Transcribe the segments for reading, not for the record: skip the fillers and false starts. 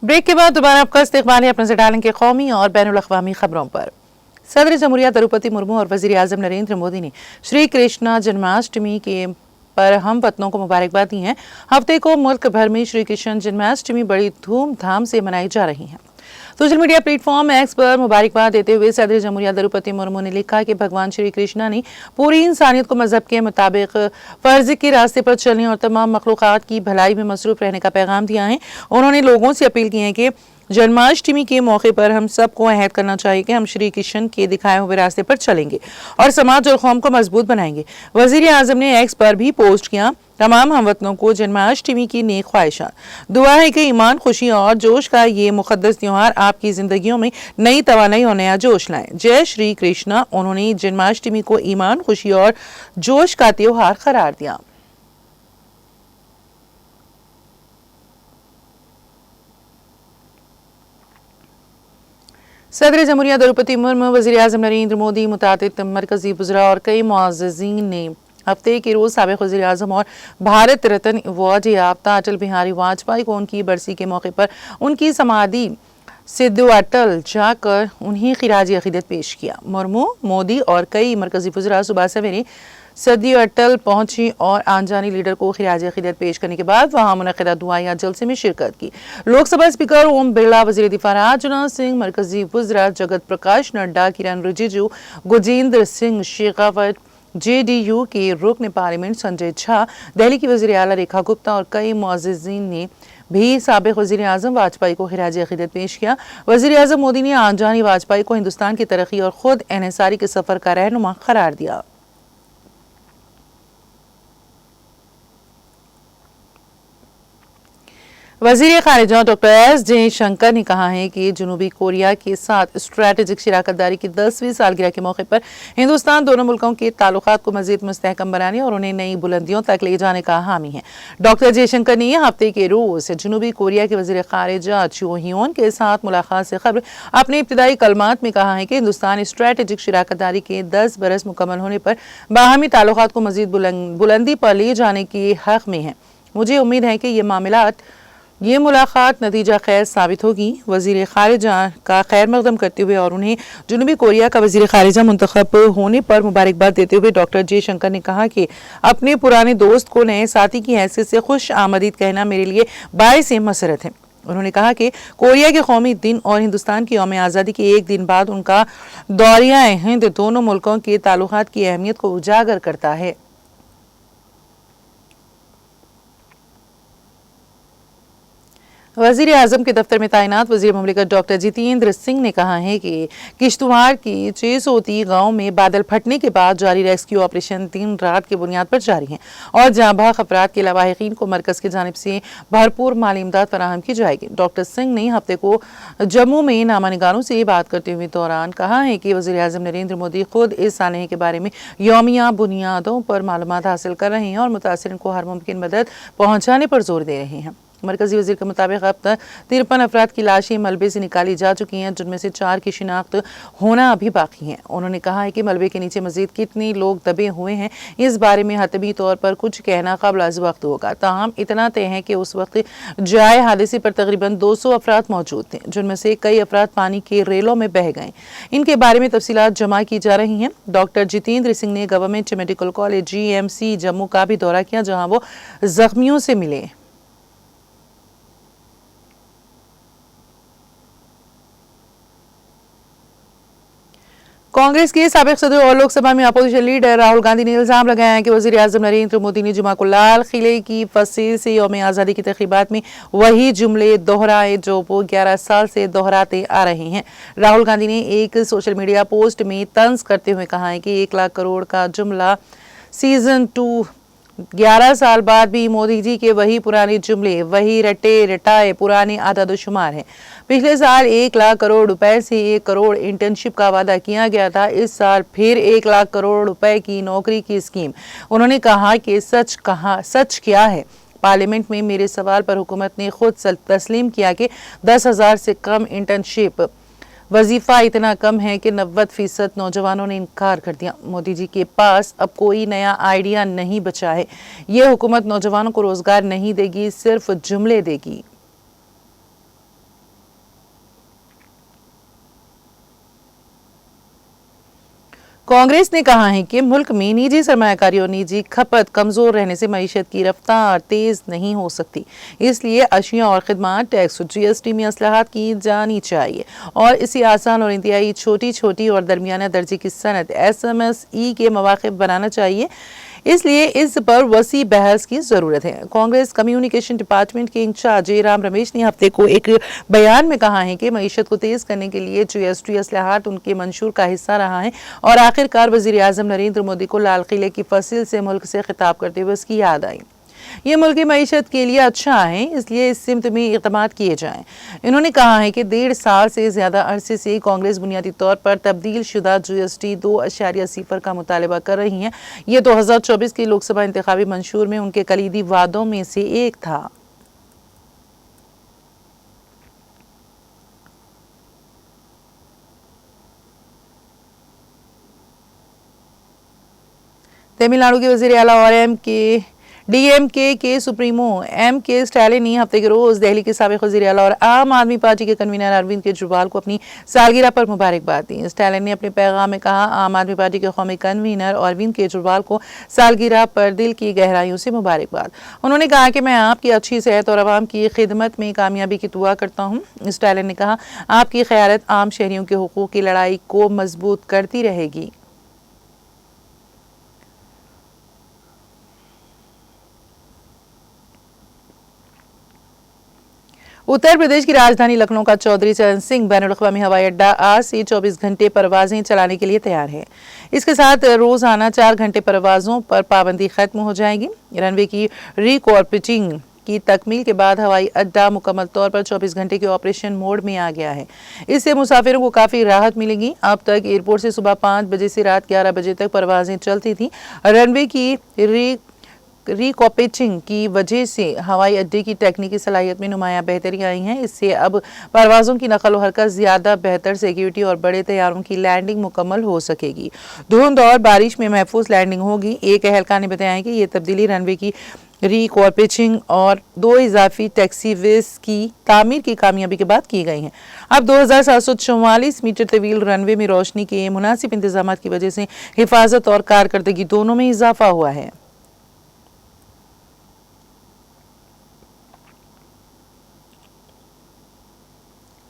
Break के बाद दोबारा आपका इस्तकबाल है अपने नजर डालेंगे कौमी और बैनुल अक़वामी खबरों पर। सदर जमहूरिया द्रौपदी मुर्मू और वज़ीर आज़म नरेंद्र मोदी ने श्री कृष्णा जन्माष्टमी के पर हम वतनों को मुबारकबाद दी है। हफ्ते को मुल्क भर में श्री कृष्ण जन्माष्टमी बड़ी धूमधाम से मनाई जा रही है। सोशल मीडिया प्लेटफॉर्म एक्स पर मुबारकबाद देते हुए सदर जमहूरिया द्रौपदी मुर्मू ने लिखा कि भगवान श्री कृष्णा ने पूरी इंसानियत को मजहब के मुताबिक फर्ज के रास्ते पर चलने और तमाम मखलूक़ात की भलाई में मसरूफ रहने का पैगाम दिया है। उन्होंने लोगों से अपील की है कि जन्माष्टमी के मौके पर हम सबको अहद करना चाहिए कि हम श्री कृष्ण के दिखाए हुए रास्ते पर चलेंगे और समाज और कौम को मजबूत बनाएंगे। वज़ीर आज़म ने एक्स पर भी पोस्ट किया, तमाम हमवतनों को जन्माष्टमी की नेक ख्वाहिशात। दुआ है कि ईमान, खुशी और जोश का ये मुक़द्दस त्योहार आपकी जिंदगियों में नई तवानाई और नया जोश लाए। जय श्री कृष्णा। उन्होंने जन्माष्टमी को ईमान, खुशी और जोश का त्योहार करार दिया। सदर जमहूरिया द्रौपदी मुर्मू, वज़ीर आज़म नरेंद्र मोदी, मुतादिद मरकजी वज़रा और कई मुअज़्ज़िज़ीन ने हफ्ते के रोज साबिक़ वज़ीर आज़म और भारत रत्न अवार्ड याफ्ता अटल बिहारी वाजपेयी को उनकी बरसी के मौके पर उनकी समाधि सिद्धू अटल जाकर उन्हें खिराज अक़ीदत पेश किया। मुर्मू, मोदी और कई मरकजी वज़रा सुबह सवेरे सदी अटल पहुंची और आनजानी लीडर को खिराज अक़ीदत पेश करने के बाद वहां मुनक़िदा दुआया जलसे में शिरकत की। लोकसभा स्पीकर ओम बिरला, वज़ीर दिफा राजनाथ सिंह, मरकजी वज़रा जगत प्रकाश नड्डा, किरण रिजिजू, गजेंद्र सिंह शेखावत, JDU के रुकन पार्लियामेंट संजय झा, दिल्ली की वज़ीर आला रेखा गुप्ता और कई मुअज़्ज़िज़ीन ने भी साबिक़ वज़ीर आज़म वाजपेयी को खिराज अक़ीदत पेश किया। वज़ीर आज़म मोदी ने आनजानी वाजपेयी को हिंदुस्तान की तरक्की और खुद इन्हिसारी के सफ़र का रहनुमा करार दिया। वज़ीर ख़ारिजा डॉक्टर एस जयशंकर ने कहा है कि जनूबी कोरिया के साथ स्ट्रैटेजिक शराकतदारी की 10वीं सालगिरह के मौके पर हिंदुस्तान दोनों मुल्कों के ताल्लुकात को मज़ीद मुस्तहकम बनाने और उन्हें नई बुलंदियों तक ले जाने का हामी है। डॉक्टर जयशंकर ने हफ्ते के रोज़ जनूबी कोरिया के वज़ीर ख़ारिजा चो ह्योन के साथ मुलाकात से ख़बर अपने इब्तिदाई कलमात में कहा है कि हिंदुस्तान स्ट्रैटेजिक शराकतदारी के 10 बरस मुकम्मल होने पर बाहमी ताल्लुकात को मज़ीद बुलंदी पर ले जाने के हक़ में है। मुझे उम्मीद है कि ये मुलाकात नतीजा खैर साबित होगी। वज़ीर ख़ारिजा का खैर मक़दम करते हुए और उन्हें जनूबी कोरिया का वज़ीर ख़ारिजा मुंतखब होने पर मुबारकबाद देते हुए डॉक्टर जयशंकर ने कहा कि अपने पुराने दोस्त को नए साथी की हैसियत से खुश आमदीद कहना मेरे लिए बाइस मसरत है। उन्होंने कहा कि कोरिया के कौमी दिन और हिंदुस्तान की यौम आज़ादी के एक दिन बाद उनका दौरिया हिंद दोनों मुल्कों के ताल्लुकात की अहमियत को उजागर करता है। वज़ीर आज़म के दफ्तर में तैनात वज़ीर मुमलिकत डॉक्टर जितेंद्र सिंह ने कहा है कि किश्तवाड़ की 630 गाँव में बादल फटने के बाद जारी रेस्क्यू ऑपरेशन 3 रात की बुनियाद पर जारी है और जाँबाज़ अफराद के लवाहिकीन को मरकज़ की जानिब से भरपूर माली इमदाद फराहम की जाएगी। डॉक्टर सिंह ने हफ्ते को जम्मू में नामा निगारों से बात करते हुए दौरान कहा है कि वज़ीर आज़म नरेंद्र मोदी खुद इस सानहे के बारे में यौमिया बुनियादों पर मालूमात हासिल कर रहे हैं और मुतासिरीन को हर मुमकिन मदद पहुँचाने पर जोर दे रहे हैं। मरकजी वज़ीर के मुताबिक अब तक 53 अफराद की लाशें मलबे से निकाली जा चुकी हैं, जिनमें से 4 की शिनाख्त होना अभी बाकी है। उन्होंने कहा है कि मलबे के नीचे मजीद कितने लोग दबे हुए हैं इस बारे में हतमी तौर पर कुछ कहना क़ब्ल अज़ वक्त होगा। ताहम इतना तय है कि उस वक्त जाए हादसे पर तकरीबन 200 अफराद मौजूद थे, जिनमें से कई अफराद पानी के रेलों में बह गए। इनके बारे में तफसीलात जमा की जा रही हैं। डॉक्टर जितेंद्र सिंह ने government medical college GMC Jammu का भी दौरा किया, जहाँ वो जख्मियों से मिले। कांग्रेस के साबिक़ सदर और लोकसभा में अपोजिशन लीडर राहुल गांधी ने इल्ज़ाम लगाया है कि वज़ीर आज़म नरेंद्र मोदी ने जुमा को लाल किले की फसील से यौम आज़ादी की तक़रीबात में वही जुमले दोहराए जो वो 11 साल से दोहराते आ रहे हैं। राहुल गांधी ने एक सोशल मीडिया पोस्ट में तंज करते हुए कहा है कि 1 लाख करोड़ का जुमला सीज़न 2 11 साल बाद भी मोदी जी के वही पुराने जुमले, वही रटे रटाए पुराने आदतशुमार हैं। पिछले साल 1 लाख करोड़ रुपए से 1 करोड़ इंटर्नशिप का वादा किया गया था। इस साल फिर 1 लाख करोड़ रुपए की नौकरी की स्कीम। उन्होंने कहा कि सच क्या है। पार्लियामेंट में मेरे सवाल पर हुकूमत ने खुद तस्लीम किया कि 10,000 से कम इंटर्नशिप वजीफा इतना कम है कि 90% नौजवानों ने इनकार कर दिया। मोदी जी के पास अब कोई नया आइडिया नहीं बचा है। ये हुकूमत नौजवानों को रोजगार नहीं देगी, सिर्फ जुमले देगी। कांग्रेस ने कहा है कि मुल्क में निजी सरमायाकारी और निजी खपत कमजोर रहने से मईशत की रफ्तार तेज नहीं हो सकती। इसलिए अशिया और खिदमत टैक्स GST में असलाहत की जानी चाहिए और इसे आसान और इंतहाई छोटी और दरमियाना दर्जे की सनत SMSE के मौक़िफ़ बनाना चाहिए। इसलिए इस पर वसी बहस की जरूरत है। कांग्रेस कम्युनिकेशन डिपार्टमेंट के इंचार्ज जयराम रमेश ने हफ्ते को एक बयान में कहा है कि मईशत को तेज करने के लिए GST असलाहत उनके मंशूर का हिस्सा रहा है और आखिरकार वजीर आजम नरेंद्र मोदी को लाल किले की फसिल से मुल्क से खिताब करते हुए उसकी याद आई। ये मुल्क की मईशत के लिए अच्छा है, इसलिए इस सिमत में इक़दामात किए जाएं। इन्होंने कहा है कि 1.5 साल से ज्यादा अरसे से कांग्रेस बुनियादी तौर पर तब्दील शुदा GST 2.0 का मुतालबा कर रही है। ये 2024 के लोकसभा इंतखाबी मंशूर में उनके कलीदी वादों में से एक था। तमिलनाडु के वजीर आला और DMK के सुप्रीमो MK स्टालिन ने हफ्ते के रोज दिल्ली के साबिक वजीर आला और आम आदमी पार्टी के कन्वीनर अरविंद केजरीवाल को अपनी सालगिरह पर मुबारकबाद दी। स्टालिन ने अपने पैगाम में कहा, आम आदमी पार्टी के कौमी कन्वीनर अरविंद केजरीवाल को सालगिरह पर दिल की गहराइयों से मुबारकबाद। उन्होंने कहा कि मैं आपकी अच्छी सेहत और आवाम की खिदमत में कामयाबी की दुआ करता हूँ। स्टालिन ने कहा, आपकी क़यादत आम शहरियों के हुकूक की लड़ाई को मजबूत करती रहेगी। उत्तर प्रदेश की राजधानी लखनऊ का चौधरी चरण सिंह बैनुल-अक़वामी हवाई अड्डा आज से 24 घंटे परवाजें चलाने के लिए तैयार है। इसके साथ रोजाना 4 घंटे परवाजों पर पाबंदी खत्म हो जाएगी। रनवे की रिकॉर्पोरेटिंग की तकमील के बाद हवाई अड्डा मुकम्मल तौर पर 24 घंटे के ऑपरेशन मोड में आ गया है। इससे मुसाफिरों को काफी राहत मिलेगी। अब तक एयरपोर्ट से सुबह 5 बजे से रात 11 बजे तक परवाजें चलती थी। रनवे की रिकॉर्पोरेटिंग की वजह से हवाई अड्डे की टेक्निकी सलाहियत में नुमाया बेहतरी आई है। इससे अब परवाज़ों की नकल व हरकत ज़्यादा बेहतर सिक्योरिटी और बड़े तैयारों की लैंडिंग मुकम्मल हो सकेगी। धुंध और बारिश में महफूज लैंडिंग होगी। एक एहलकार ने बताया है कि ये तब्दीली रनवे की रिकॉर्पोरेटिंग और 2 इजाफी टैक्सीवेज की तामीर की कामयाबी के बाद की गई हैं। अब 2744 मीटर तवील रनवे में रोशनी के मुनासिब इंतजाम की वजह से हिफाजत और कारकर्दगी दोनों में इजाफा हुआ है।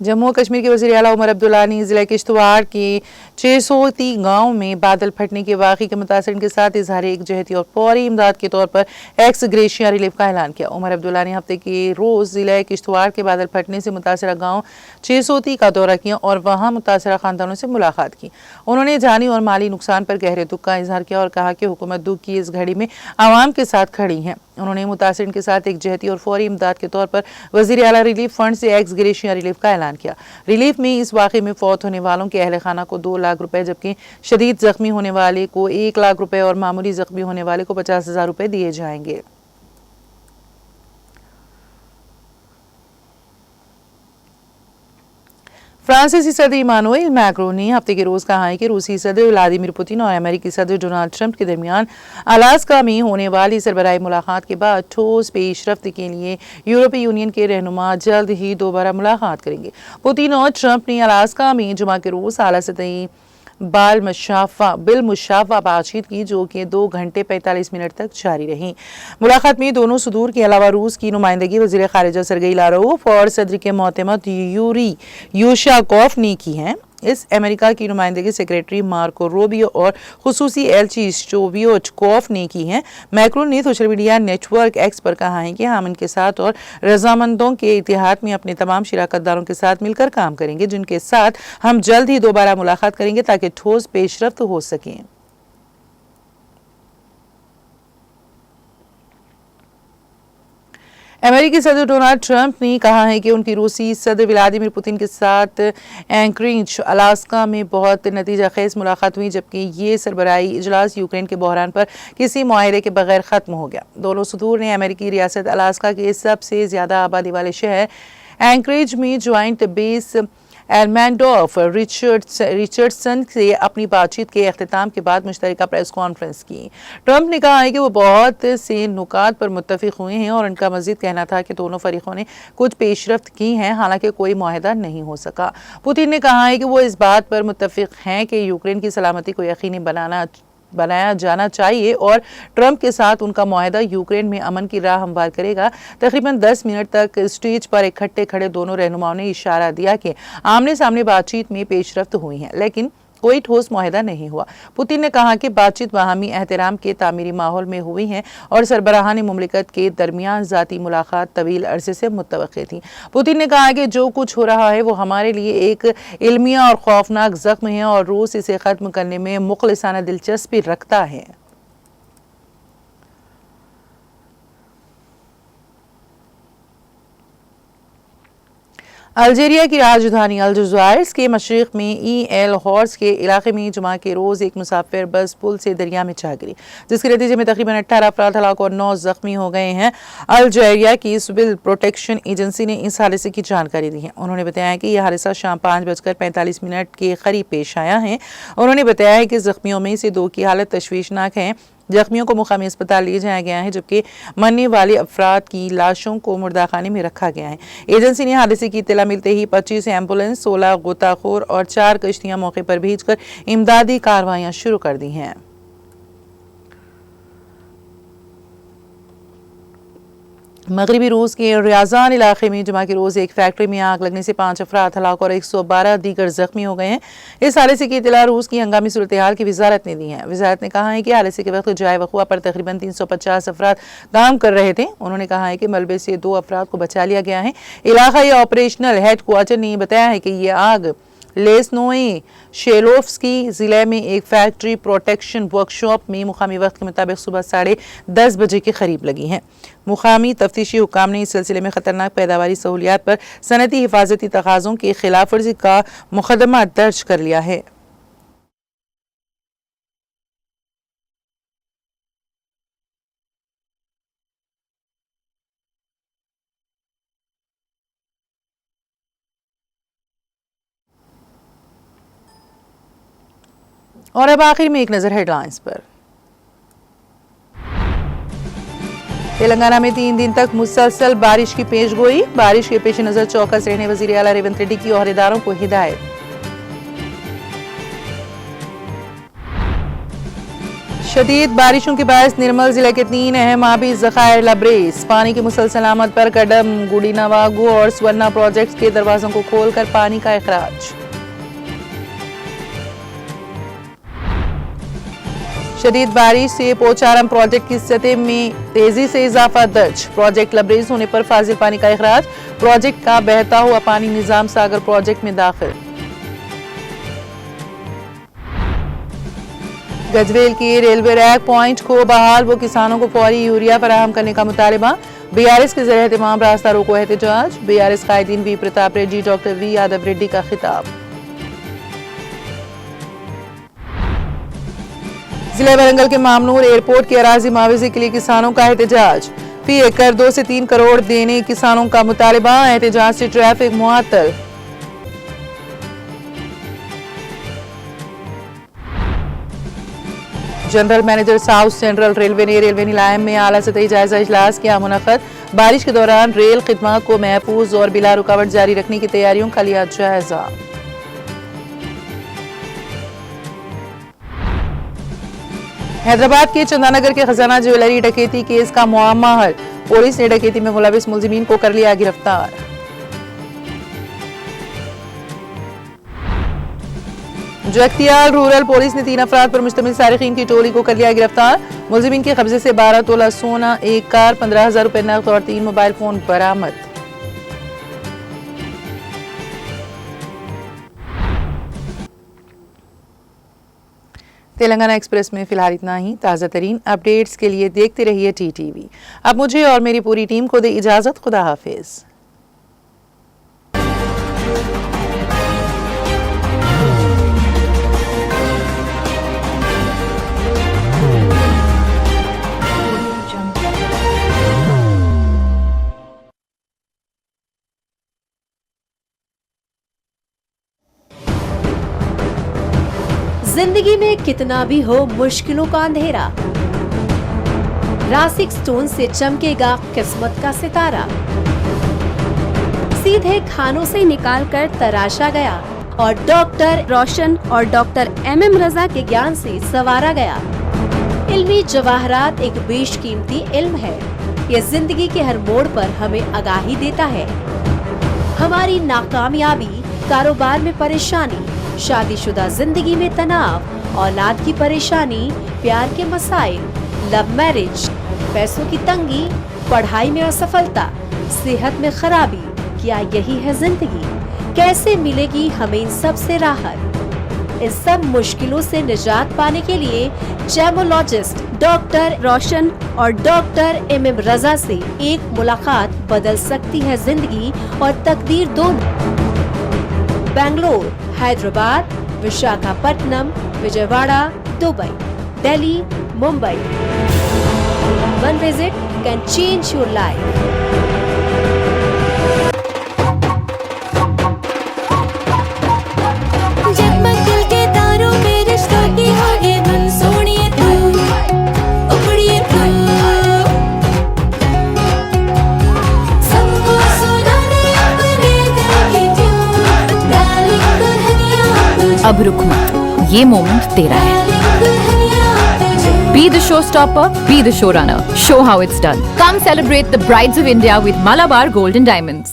जम्मू और कश्मीर के वज़ीर आला उमर अब्दुल्ला ने ज़िला किश्तवाड़ के 630 गाँव में बादल फटने के वाक़े के मुतासिरीन के साथ इजहार एकजहती और फौरी इमदाद के तौर पर एक्स ग्रेशिया रिलीफ का ऐलान किया। उमर अब्दुल्ला ने हफ्ते के रोज़ ज़िला किश्तवाड़ के बादल फटने से मुतासरा गाँव 630 का दौरा किया और वहाँ मुतासरा ख़ानदानों से मुलाकात की। उन्होंने जानी और माली नुकसान पर गहरे दुख का इजहार किया और कहा कि हुकूमत दुख की इस घड़ी में आवाम के साथ खड़ी है। उन्होंने मुतासरीन के साथ एकजहती और फौरी इमदाद के तौर पर वज़ीर आला रिलीफ फंड से एक्स ग्रेशिया रिलीफ का ऐलान किया। रिलीफ में इस वाक़े में फौत होने वालों के अहल खाना को 2 लाख रुपए, जबकि शदीद जख्मी होने वाले को 1 लाख रुपए और मामूली जख्मी होने वाले को 50,000 रुपए दिए जाएंगे। फ्रांसीसी सदर इमानुएल मैक्रोन ने हफ्ते के रोज कहा है कि रूसी सदर व्लादिमीर पुतिन और अमेरिकी सदर डोनाल्ड ट्रंप के दरमियान अलास्का में होने वाली सरबराही मुलाकात के बाद ठोस पेशरफ्त के लिए यूरोपीय यूनियन के रहनुमा जल्द ही दोबारा मुलाकात करेंगे। पुतिन और ट्रंप ने अलास्का में जुमा के रोज आला सतही बिलमुशाफा बातचीत की, जो कि 2 घंटे 45 मिनट तक जारी रही। मुलाकात में दोनों सदूर के अलावा रूस की नुमाइंदगी वज़ीर ख़ारिजा सरगेई लारोफ और सदर के मोहतमद यूरी यूशाकोफ ने की है। इस अमेरिका की नुमाइंदगी सेक्रेटरी मार्को रूबियो और खुसूसी एलची स्टोवियोटकोफ ने की है। मैक्रोन ने सोशल मीडिया नेटवर्क एक्स पर कहा है कि हम इनके साथ और रजामंदों के इतिहाद में अपने तमाम शिराकतदारों के साथ मिलकर काम करेंगे, जिनके साथ हम जल्द ही दोबारा मुलाकात करेंगे ताकि ठोस पेशरफ्त हो सके। अमेरिकी सदर डोनाल्ड ट्रंप ने कहा है कि उनकी रूसी सदर व्लादिमीर पुतिन के साथ एंकरिज अलास्का में बहुत नतीजा खेज मुलाकात हुई, जबकि ये सरबराही इजलास यूक्रेन के बहरान पर किसी मुआहदे के बगैर ख़त्म हो गया। दोनों सदूर ने अमेरिकी रियासत अलास्का के सबसे ज़्यादा आबादी वाले शहर एंकरेज में ज्वाइंट बेस एल्मैंडोर्फ रिचर्डसन से अपनी बातचीत के अख्तिताम के बाद मुश्तरका प्रेस कॉन्फ्रेंस की। ट्रंप ने कहा है कि वो बहुत से नुकात पर मुत्तफिक हुए हैं और उनका मजीद कहना था कि दोनों फरीकों ने कुछ पेशरफ्त की हैं, हालांकि कोई मुआहदा नहीं हो सका। पुतिन ने कहा है कि वो इस बात पर मुत्तफिक हैं कि यूक्रेन की सलामती को यकीनी बनाया जाना चाहिए और ट्रंप के साथ उनका मुआहदा यूक्रेन में अमन की राह हमवार करेगा। तकरीबन 10 मिनट तक स्टेज पर इकट्ठे खड़े दोनों रहनुमाओं ने इशारा दिया कि आमने सामने बातचीत में पेशरफ्त हुई है, लेकिन कोई ठोस मुआहदा नहीं हुआ। पुतिन ने कहा कि बातचीत बाहमी एहतराम के तामीरी माहौल में हुई है और सरबराहान मुमलिकत के दरमियान ज़ाती मुलाकात तवील अरसे से मुतवक्की थी। पुतिन ने कहा कि जो कुछ हो रहा है वो हमारे लिए एक इल्मिया और खौफनाक ज़ख्म है और रूस इसे ख़त्म करने में मुखलिसाना दिलचस्पी रखता है। अल्जीरिया की राजधानी अल्जज़ाइर के मशरिक़ में एल हॉर्स के इलाके में जुमा के रोज़ एक मुसाफिर बस पुल से दरिया में जा गिरी, जिसके नतीजे में तकरीबन 18 अफराद हलाक और 9 ज़ख्मी हो गए हैं। अल्जीरिया की सिविल प्रोटेक्शन एजेंसी ने इस हादसे की जानकारी दी है। उन्होंने बताया कि यह हादसा शाम 5:45 के करीब पेश आया है। उन्होंने बताया है कि ज़ख्मियों में से 2 की हालत तशवीशनाक है। जख्मियों को मुकामी अस्पताल ले जाया गया है, जबकि मरने वाले अफराद की लाशों को मुर्दाखाने में रखा गया है। एजेंसी ने हादसे की इत्तला मिलते ही 25 एम्बुलेंस, 16 गोताखोर और 4 कश्तियां मौके पर भेजकर इमदादी कार्रवाइयां शुरू कर दी हैं। मगरबी रूस के रियाजान इलाके में जुमा के रोज़ एक फैक्ट्री में आग लगने से 5 अफराद हलाक और 112 दीगर जख्मी हो गए हैं। इस हादसे की इत्तला रूस की हंगामी सूरत हाल की वजारत ने दी है। वजारत ने कहा है कि हादसे के वक्त जाए वक़ुआ पर तकरीबन 350 अफराद काम कर रहे थे। उन्होंने कहा है कि मलबे से 2 अफराद को बचा लिया गया है। इलाकाई ऑपरेशनल हेड क्वार्टर ने बताया है कि यह आग लेसनोई शेलोफ्स्की ज़िले में एक फैक्ट्री प्रोटेक्शन वर्कशॉप में मुकामी वक्त के मुताबिक सुबह 10:30 बजे के करीब लगी हैं। मुकामी तफ्तीशी हुकाम ने इस सिलसिले में खतरनाक पैदावारी सहूलियात पर सनती हिफाजती तकाज़ों की खिलाफ वर्जी का मुकदमा दर्ज कर लिया है। और अब आखिर में एक नज़र हेडलाइंस पर। तेलंगाना में 3 दिन तक मुसलसल बारिश की पेशगोई, बारिश के पेश नजर चौकस रहने वजीर आला रेवंत रेड्डी की ओहदेदारों को हिदायत। शदीद बारिशों के बायस निर्मल जिले के 3 अहम आबी ज़खायर लबरेज, पानी की मुसलसल आमद पर कडम, गुड़ीनावागू और स्वर्णा प्रोजेक्ट्स के दरवाजों को खोलकर पानी का इखराज। शदीद बारिश से पोचारम प्रोजेक्ट की सतह में तेजी से इजाफा दर्ज, प्रोजेक्ट लबरेज होने पर फाजिल पानी का इखराज, प्रोजेक्ट का बहता हुआ पानी निजाम सागर प्रोजेक्ट में दाखिल। गजवेल के रेलवे रैक पॉइंट को बहाल, वो किसानों को फौरी यूरिया फराहम करने का मुतालबा, बीआरएस के ज़रिए तमाम रास्ता रोको एहतजाज, बीआरएस कायदीन V Pratap Reddy, doctor V Yadav Reddy का खिताब। जिले वरंगल के मामनूर एयरपोर्ट की अराजी मुआवजे के लिए किसानों का एहतजाज, फी एकड़ 2 से 3 करोड़ देने किसानों का मुतालबा, एहतजाज से ट्रैफिक मुअत्तल। General manager south central railway ने रेलवे नीलायम में आला सतही जायजा इजलास किया मुनक्कद, बारिश के दौरान रेल खिदमत को महफूज और बिला रुकावट जारी रखने की तैयारियों का लिया जायजा। हैदराबाद के चंदानगर के खजाना ज्वेलरी डकैती केस का मुआम्मा हल, पुलिस ने डकैती में मुलविस मुलजिमीन को कर लिया गिरफ्तार। जगतियाल रूरल पुलिस ने 3 अफराद पर मुश्तमिल सारिकीन की टोली को कर लिया गिरफ्तार, मुलजिमीन के कब्जे से 12 तोला सोना, 1 कार, 15,000 रुपए नकद और 3 मोबाइल फोन बरामद। तेलंगाना एक्सप्रेस में फिलहाल इतना ही। ताज़ा तरीन अपडेट्स के लिए देखते रहिए TTV। अब मुझे और मेरी पूरी टीम को दे इजाज़त। खुदा हाफिज़। जिंदगी में कितना भी हो मुश्किलों का अंधेरा, रासिक स्टोन से चमकेगा किस्मत का सितारा। सीधे खानों से निकालकर तराशा गया और डॉक्टर रोशन और डॉक्टर MM रजा के ज्ञान से संवारा गया। इल्मी जवाहरात एक बेशकीमती इल्म है। ये जिंदगी के हर मोड़ पर हमें आगाही देता है। हमारी नाकामयाबी, कारोबार में परेशानी, शादीशुदा जिंदगी में तनाव, औलाद की परेशानी, प्यार के मसाइल, लव मैरिज, पैसों की तंगी, पढ़ाई में असफलता, सेहत में खराबी, क्या यही है जिंदगी? कैसे मिलेगी हमें इन सब से राहत? इन सब मुश्किलों से निजात पाने के लिए जेमोलॉजिस्ट डॉक्टर रोशन और डॉक्टर MM रजा से एक मुलाकात बदल सकती है जिंदगी और तकदीर दोनों। Bangalore, Hyderabad, Visakhapatnam, Vijayawada, Dubai, Delhi, Mumbai. One visit can change your life. जगमग दिल के तारों में रिश्तों की होगी धुन, सोनिए तू, उखड़िए तू, सबको सुनाने अपने दिल की ट्यून, डार्लिंग दुल्हनिया तुझे, अब रुक मत, ये मोमेंट तेरा है। डार्लिंग दुल्हनिया तुझे। Be the showstopper, be the showrunner. Show how it's done. Come celebrate the Brides of India with Malabar Gold and Diamonds.